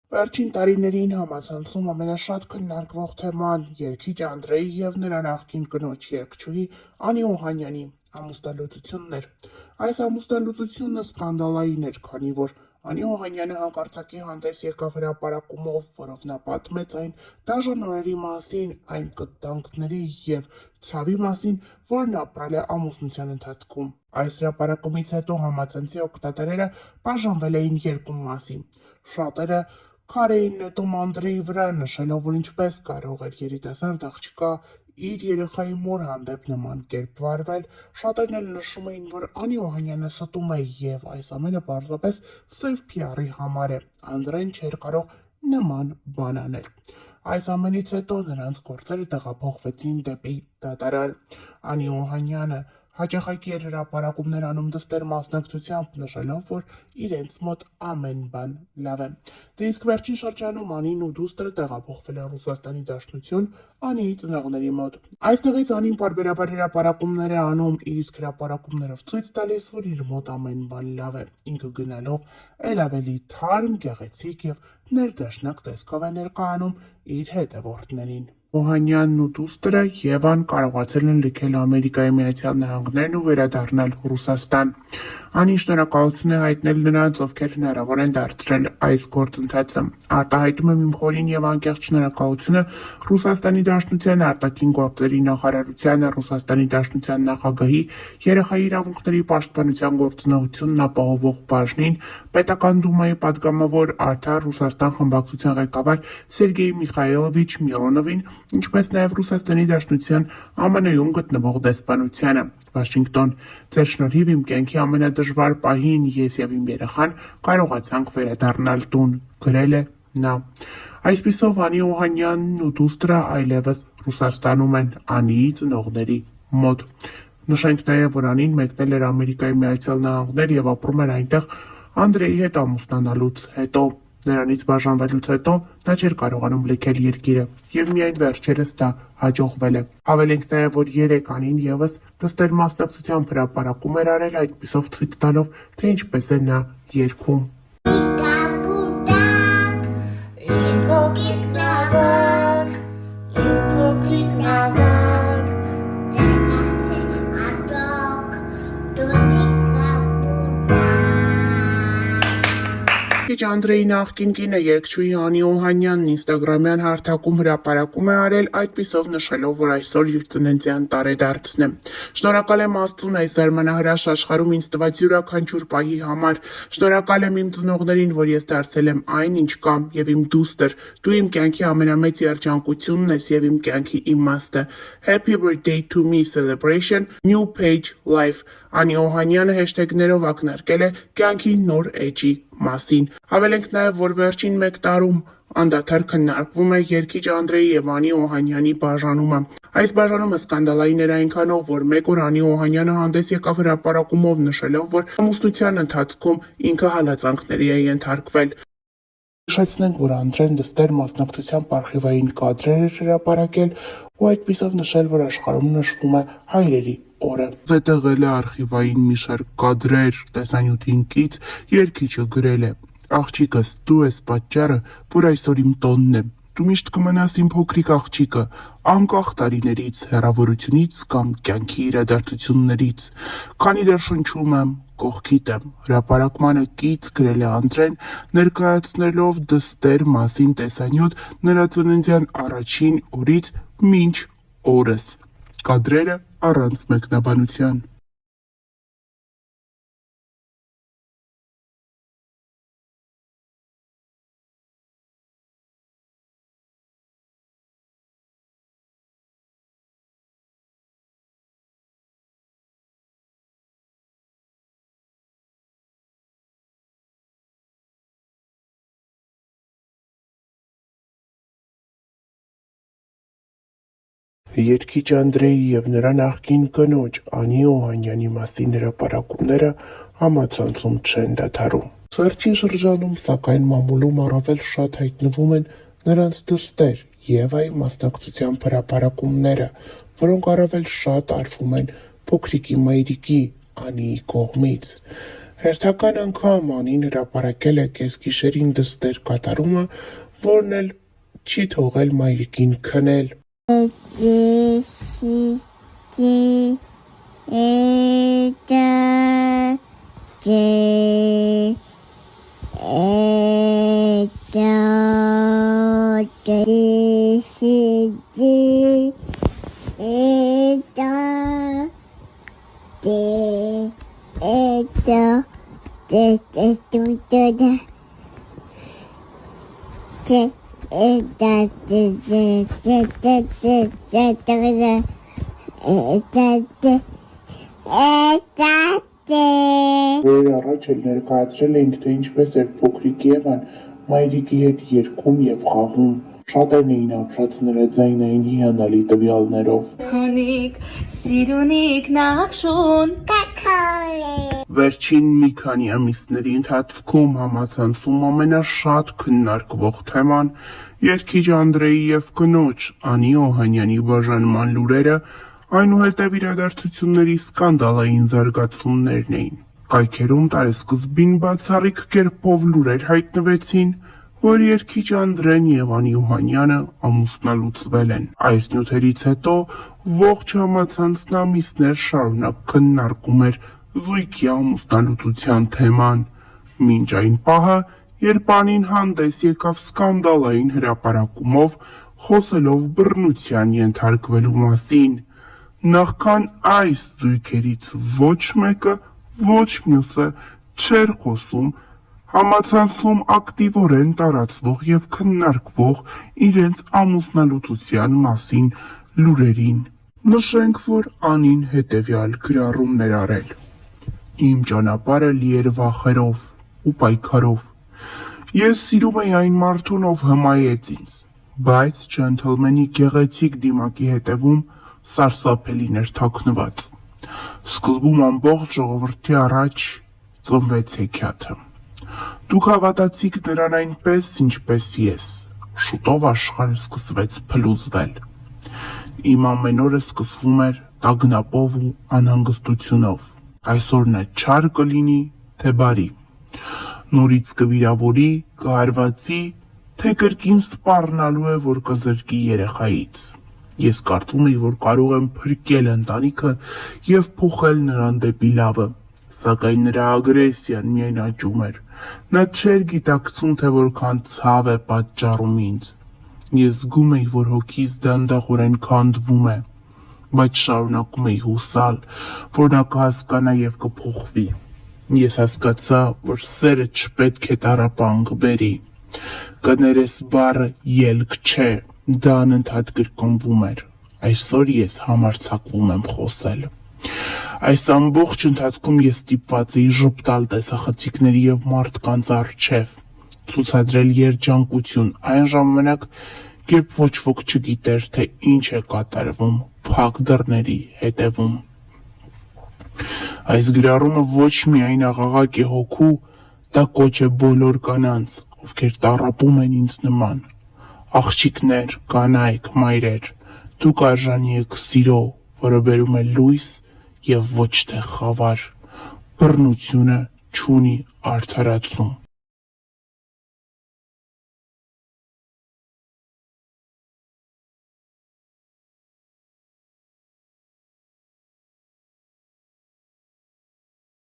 Վերջին տարիներին համացանցում ամենաշատ քննարկվող թեման երգիչ Անդրեի և նրա նախկին կնոջ երգչուհի Անի Օհանյանի ամուսնալուծությունն էր։ Այս ամուսնալուծությունը սկանդալային էր, քանի որ Անի Օհանյանը հանկարծակի հանդես եկավ հրապարակումով, որով նա պատմեց այն դաժան օրերի մասին, այն կտանքների և ցավի մասին, որն ապրել է ամուսնության ընթացքում։ Այս հրապարակումից հետո համացանցի օգտատերերը բաժանվել էին երկու մասի։ Շատերը քար էին նետում Անդրեի վրա, նշելով, որ ինչպես կարող էր երիտասարդ աղջկա իր երեխայի մոր հանդեպ նման կերպ վարվել։ Շատերն էլ նշում էին, որ Անի Օհանյանը ստում է և այս ամենը պարզապես սև PR-ի համար է։ Անդրեն չէր կարող նման բան անել։ Այս ամենից հետո նրանց գործերը տեղափոխվեցին դեպի դատարան։ Անի Օհանյանը հաճախակի էր հրապարակումներ անում դստեր մասնակցությամբ, նշելով, որ իրենց մոտ ամեն բան լավ է։ Դե իսկ վերջին շրջանում Անին ու դուստրը տեղափոխվել են Ռուսաստանի Դաշնություն Անիի ծնողների մոտ։ Այստեղից Անին պարբերաբար հրապարակումներ է անում, իսկ հրապարակումներով ցույց տալիս, որ իր մոտ ամեն բան լավ է։ Ինքը գնալով էլ ավելի թարմ, գեղեցիկ և ներդաշնակ տեսքով է ներկայանում իր հետևորդներին։ Օհանյանն ու դուստրը Եվան կարողացել են լքել Ամերիկայի Միացյալ Նահանգներն ու վերադառնալ Ռուսաստան։ Անին շնորհակալություն է հայտնել նրանց, ովքեր հնարավոր են դարձրել այս գործընթացը։ Արտահայտում եմ իմ խորին և անկեղծ շնորհակալությունը Ռուսաստանի Դաշնության արտաքին գործերի նախարարությանը, Ռուսաստանի Դաշնության նախագահի, երեխայի իրավունքների պաշտպանության գործունեությունն ապահովող բաժնին, Պետական դումայի պատգամավոր Արդար Ռուսաստան խմբակցության ղեկավար Սերգեյ Միխայելովիչ Միլոնովին, ինչպես նաև Ռուսաստանի Դաշնության ԱՄՆ-ում գտնվող դեսպանությանը։ Վաշինգտոն, ձեր շնորհիվ իմ կյանքի ամենադժվար պահին ես և իմ երեխան կարողացանք վերադառնալ տուն, գրել է նա։ Այսպիսով Անի Օհանյանն ու դուստրը այլևս Ռուսաստանում են Անիի ծնողների մոտ։ Նշենք նաև, որ Անին մեկնել էր Ամերիկայի Միացյալ Նահանգներ և ապրում էր այնտեղ Անդրեի հետ ամուսնանալուց հետո։ Նրանից բաժանվելուց հետո նա չէր կարողանում լքել երկիրը և միայն վերջերս դա հաջողվել է։ Հավելենք նաև, որ երեկ Անին ևս դստեր մասնակցությամբ հրապարակում էր արել, այդպիսով ցույց տալով, թե ինչպես է նա երգում։ Անդրեի նախկին կինը երգչուհի Անի Օհանյանն ինստագրամյան հարթակում հրապարակում է արել, այդպիսով նշելով, որ այսօր իր ծննդյան տարեդարձն է։ Շնորհակալ եմ Աստծուն այս զարմանահրաշ աշխարհում ինձ տված յուրաքանչյուր պահի համար։ Շնորհակալ եմ իմ ծնողներին, որ ես դարձել եմ այն, ինչ կամ, և իմ դուստր, դու իմ կյանքի ամենամեծ երջանկությունն ես և իմ կյանքի իմաստը։ Happy birthday to me celebration, new page life։ Անի Օհանյանը հեշթեգներով ակնարկել է կյանքի նոր էջի մասին։ Հավելենք նաև, որ վերջին մեկ տարում անդադար քննարկվում է երգիչ Անդրեի և Անի Օհանյանի բաժանումը։ Այս բաժանումը սկանդալային էր այնքանով, որ մեկ օր Անի Օհանյանը հանդես եկավ հրապարակումով, նշելով, որ ամուսնության ընթացքում ինքը հալածանքների է ենթարկվել։ Նշեցնենք, որ Անդրեն դստեր մասնակցությամբ արխիվային կադրեր էր հրապարակել ու այդպիսով նշել, որ աշխարհում նշվում է հայրերի օրը։ Զետեղել է արխիվային մի շարք կադրեր տեսանյութին կից, երգիչը գրել է. Աղջիկս, դու ես պատճառը, որ այսօր իմ տոնն է։ Դու միշտ կմնաս իմ փոքրիկ աղջիկը, անկախ տարիներից, հեռավորությունից կամ կյանքի իրադարձություններից։ Քանի դեռ շնչում եմ, կողքիդ եմ։ Հրապարակմանը կից գրել է Անդրեն, ներկայացնելով դստեր մասին տեսանյութ նրա ծննդյան առաջին օրից մինչ օրս։ Կադրերը առանց մեկնաբանության։ Երգիչ Անդրեի և նրա նախկին կնոջ Անի Օհանյանի մասին հրապարակումները համացանցում չեն դադարում։ Վերջին շրջանում, սակայն, մամուլում առավել շատ հայտնվում են նրանց դստեր Եվայի մասնակցությամբ հրապարակումները, որոնք առավել շատ արվում են փոքրիկի մայրիկի Անիի կողմից։ Հերթական անգամ Անին հրապարակել է կեսգիշերին դստեր կատարումը, որն էլ չի թողել մայրիկին քնել։ Օրեր առաջ էլ ներկայացրել էինք, թե ինչպես էր փոքրիկ Եվան մայրիկի հետ երգում եւ խաղում։ Շատերն էին ապշած նրա ձայնային հիանալի տվյալներով։ Հունիկ, սիրունիկ, նախշուն, Վերջին մի քանի ամիսների ընթացքում համացանցում ամենաշատ քննարկվող թեման երգիչ Անդրեի եւ կնոջ Անի Օհանյանի բաժանման լուրերը, այնուհետև իրադարձությունների սկանդալային զարգացումներն էին։ Կայքերում տարեսկզբին բացառիկ կերպով լուրեր հայտնվեցին, որ երգիչ Անդրեն եւ Անի Օհանյանը ամուսնալուծվել են։ Այս նյութերից հետո ողջ համացանցն ամիսներ շարունակ քննարկում էր զույգի ամուսնալուծության թեման, մինչ այն պահը, երբ Անին հանդես եկավ սկանդալային հրապարակումով, խոսելով բռնության ենթարկվելու մասին։ Նախքան այս զույգերից ոչ մեկը, ոչ մյուսը չէր խոսում համացանցում ակտիվորեն տարածվող եւ քննարկվող իրենց ամուսնալուծության մասին լուրերին։ Նշենք, որ Անին հետևյալ գրառումն էր արել. Իմ ճանապարհը լի էր վախերով ու պայքարով։ Ես սիրում էի այն մարդուն, ով հմայեց ինձ, բայց ջենթլմենի գեղեցիկ դիմակի հետևում սարսափելին էր թաքնված։ Սկզբում ամբողջ ժողովրդի առաջ ծնվեց հեքիաթը։ Դուք հավատացիք նրան այնպես, ինչպես ես։ Շուտով աշխարհը սկսվեց փլուզվել։ Իմ ամեն օրը սկսվում էր տագնապով ու անհանգստությունով։ Այսօր նա չար կլինի, թե բարի։ Նորից կվիրավորի, կհարվածի, թե կրկին սպառնալու է, որ կզրկի երեխայից։ Ես կարծում էի, որ կարող եմ փրկել ընտանիքը եւ փոխել նրան դեպի լավը, սակայն նրա ագրեսիան միայն աճում էր։ Նա չէր գիտակցում, թե որքան ցավ է պատճառում ինձ։ Ես զգում էի, որ հոգիս դանդաղորեն քանդվում է, բայց շարունակում էի հուսալ, որ նա կհասկանա եւ կփոխվի։ Ես հասկացա, որ սերը չպետք է տառապանք բերի։ Կներես բառը ելք չէ, դա անընդհատ կրկնվում էր։ Այսօր ես համարձակվում եմ խոսել։ Այս ամբողջ ընթացքում ես ստիպված էի ժպտալ տեսախցիկների եւ մարդկանց առջեւ, ցուցադրել երջանկություն այն ժամանակ, երբ ոչ ոք չգիտեր, թե ինչ է կատարվում փակ դռների հետևում։ Այս գրառումը ոչ միայն աղաղակ է հոգու, դա կոչ է բոլոր կանանց, ովքեր տառապում են ինձ նման։ Աղջիկներ, կանայք, մայրեր, դուք արժանի եք սիրո, որը բերում է լույս եւ ոչ թե խավար։ Բռնությունը չունի արդարացում։